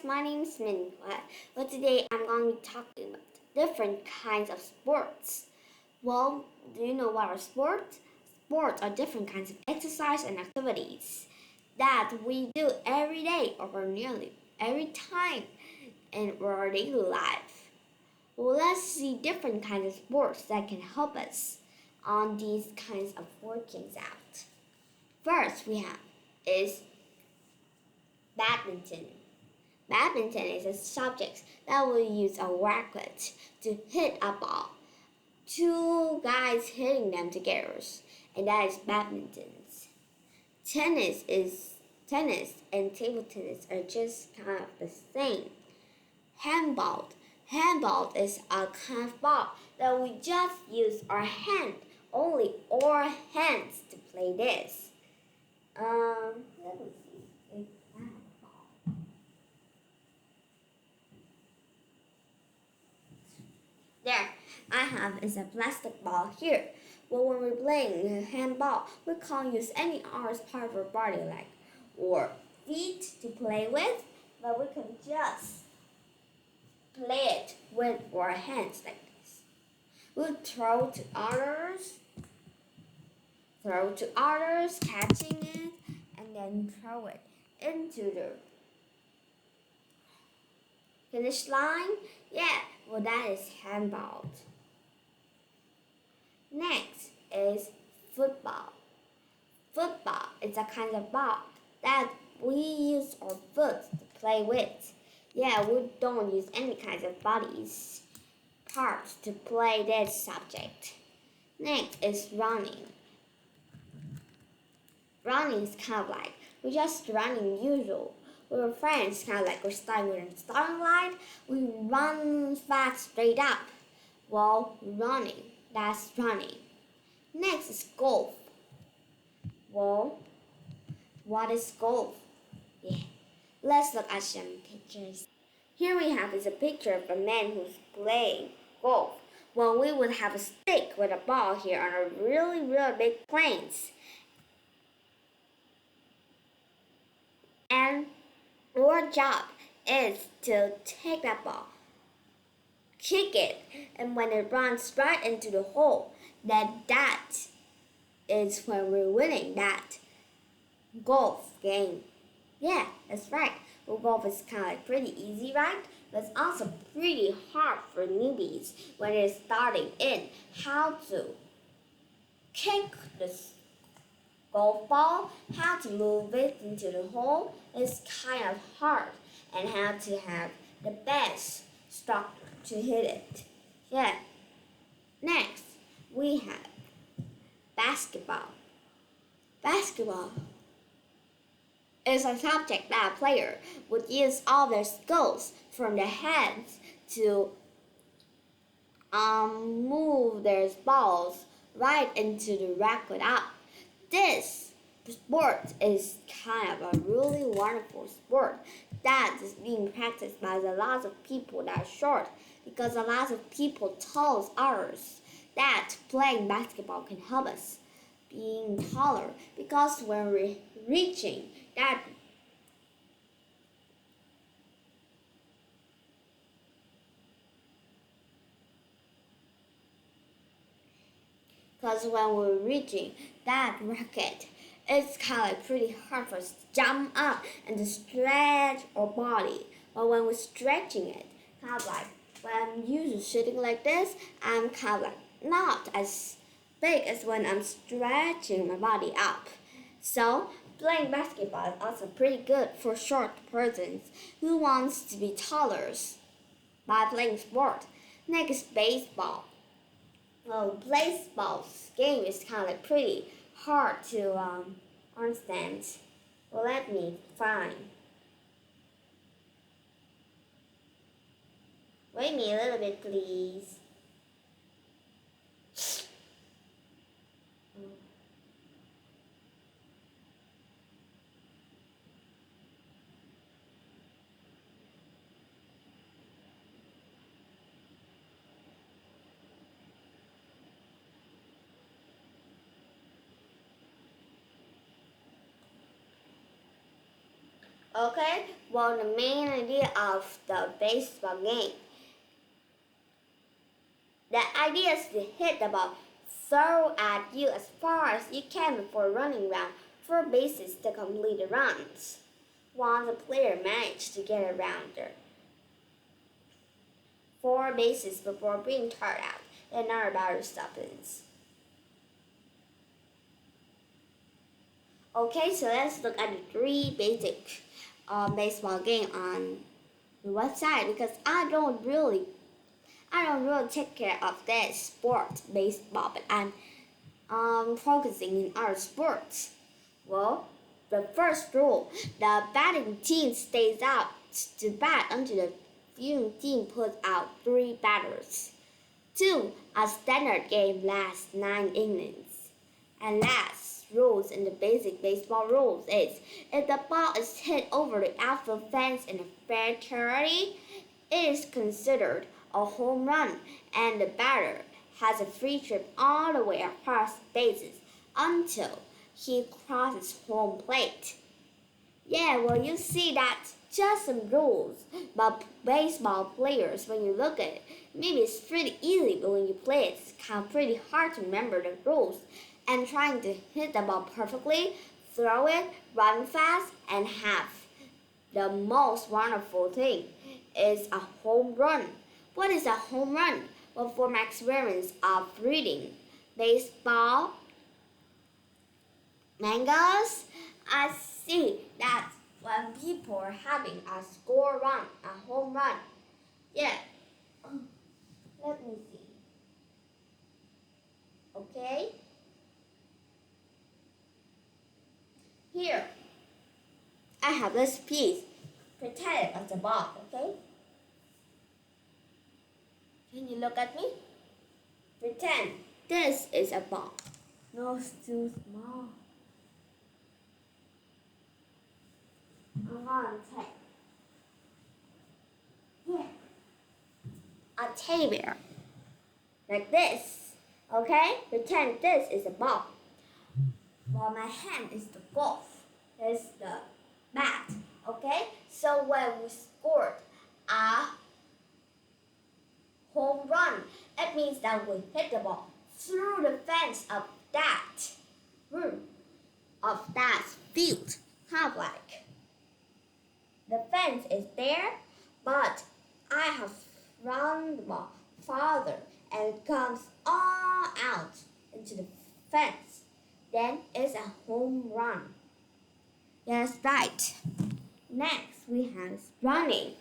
guys, my name is Min. Well, today I'm going to be talking about different kinds of sports. Well, do you know what are sports? Sports are different kinds of exercise and activities that we do every day or nearly every time in our daily life. Well, let's see different kinds of sports that can help us on these kinds of workings out. First, we have is badminton. Badminton is a subject that will use a racket to hit a ball. Two guys hitting them together, and that is badminton. Tennis and table tennis are just kind of the same. Handball. Handball is a kind of ball that we just use our hand, only our hands to play this. Let me see. There, I have is a plastic ball here. Well, when we're playing handball, we can't use any other part of our body like or feet to play with, but we can just play it with our hands like this. We'll throw to others, catching it, and then throw it into the finish line. Yeah, well that is handball. Next is football. Football is a kind of ball that we use our foot to play with. Yeah, we don't use any kinds of bodies parts to play this subject. Next is running. Running is kind of like we're just running usual. With our friends, kind of like we're starting with a starting line. We run fast straight up. Well, running. That's running. Next is golf. Well, what is golf? Yeah, let's look at some pictures. Here we have is a picture of a man who's playing golf. Well, we would have a stick with a ball here on a really big plains. And our job is to take that ball, kick it, and when it runs right into the hole, that is when we're winning that golf game. Yeah, that's right. Well, golf is kind of like pretty easy, right? But it's also pretty hard for newbies when they're starting in how to kick the golf ball, how to move it into the hole is kind of hard, and how to have the best stroke to hit it. Yeah. Next, we have basketball. Basketball is a subject that a player would use all their skills from their hands to move their balls right into the racket up. This sport is kind of a really wonderful sport that is being practiced by a lot of people that are short because a lot of people tell others that playing basketball can help us being taller because when we're reaching that because when we're reaching that racket, it's kind of like pretty hard for us to jump up and to stretch our body. But when we're stretching it, kind of like when I'm usually sitting like this, I'm kind of like not as big as when I'm stretching my body up. So playing basketball is also pretty good for short persons who wants to be taller by playing sport. Next, baseball. Well, baseball's game is kind of like pretty hard to understand. Well, let me find. Wait me a little bit, please. Okay, well, the main idea of the baseball game. The idea is to hit the ball, throw at you as far as you can before running around 4 bases to complete the runs. Once a player manages to get around the 4 bases before being tired out, then another batter stops. Okay, so let's look at the 3 basic baseball game on the website because I don't really take care of that sport, baseball, but I'm focusing in other sports. Well, the first rule, the batting team stays out to bat until the viewing team puts out 3 batters. 2. A standard game lasts 9 innings. And last rules in the basic baseball rules is if the ball is hit over the outfield fence in a fair territory, it is considered a home run and the batter has a free trip all the way across the bases until he crosses home plate. Yeah, well, you see that's just some rules, but baseball players, when you look at it, maybe it's pretty easy, but when you play it, it's kind of pretty hard to remember the rules. And trying to hit the ball perfectly, throw it, run fast, and have the most wonderful thing is a home run. What is a home run? Well, for my experience of reading baseball mangas, I see that when people are having a score run, a home run, yeah, let me see. Okay, here I have this piece. Pretend it as a ball, okay? Can you look at me? Pretend this is a ball. No, it's too small. I'm gonna take a teddy bear like this. Okay? Pretend this is a ball. While my hand is the golf. Is the bat. Okay? So when we scored a home run, it means that we hit the ball through the fence of that room, of that field. Kind of like the fence is there, but I have run the ball farther and it comes all out into the fence. Then it's a home run. That's right. Next, we have running.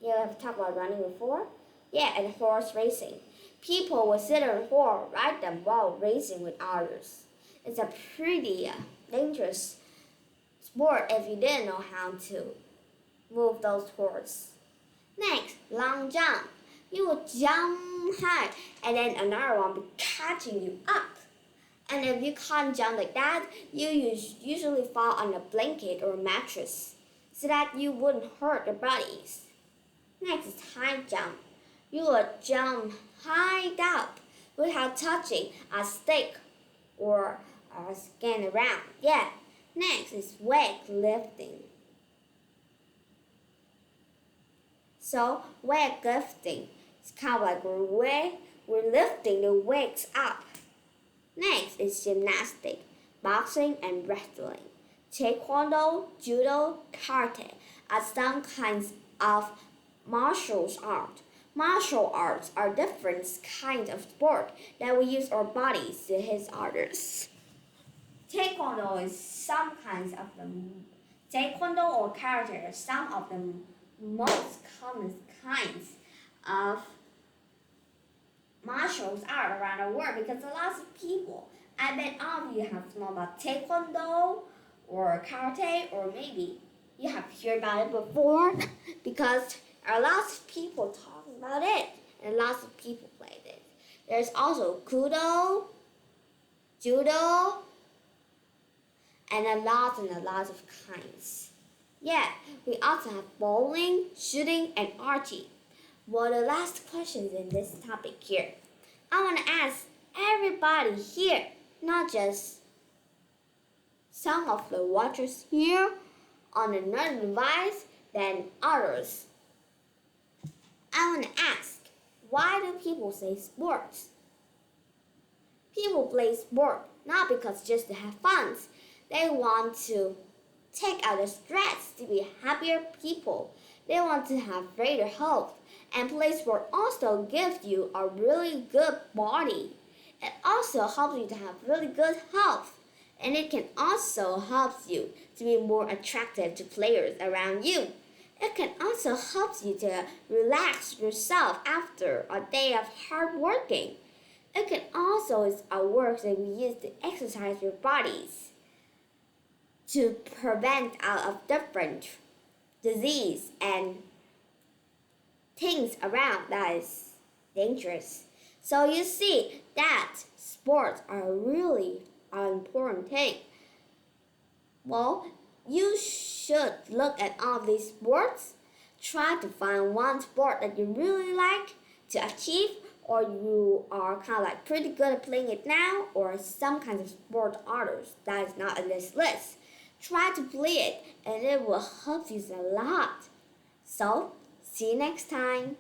You have talked about running before? Yeah, and horse racing. People will sit on a horse, ride them while racing with others. It's a pretty dangerous sport if you didn't know how to move those horses. Next, long jump. You will jump high and then another one will be catching you up. And if you can't jump like that, you usually fall on a blanket or a mattress so that you wouldn't hurt your bodies. Next is high jump. You will jump high up without touching a stick or a skin around. Yeah. Next is weightlifting. So weightlifting is kind of like we're lifting the weights up. Next is gymnastics, boxing and wrestling. Taekwondo, judo, karate are some kinds of martial art. Martial arts are different kinds of sport that we use our bodies to hit others. Taekwondo is some kinds of them. Taekwondo or karate are some of the most common kinds of martial art around the world because a lot of people, I bet all of you have known about Taekwondo or karate or maybe you have heard about it before because a lot of people talk about it and lots of people play it. There's also Kudo, Judo, and a lot of kinds. Yeah, we also have bowling, shooting, and archery. Well, the last questions in this topic here. I want to ask everybody here, not just some of the watchers here, on another device than others. I want to ask, why do people say sports? People play sport not because just to have fun. They want to take out the stress to be happier people. They want to have greater health. And play sport also gives you a really good body. It also helps you to have really good health. And it can also help you to be more attractive to players around you. It can also help you to relax yourself after a day of hard working. It can also is a work that we use to exercise your bodies to prevent out of different disease and things around that is dangerous. So you see that sports are really an important thing. Well, you should look at all these sports. Try to find one sport that you really like to achieve, or you are kind of like pretty good at playing it now, or some kinds of sport others that is not in this list. Try to play it, and it will help you a lot. So, see you next time.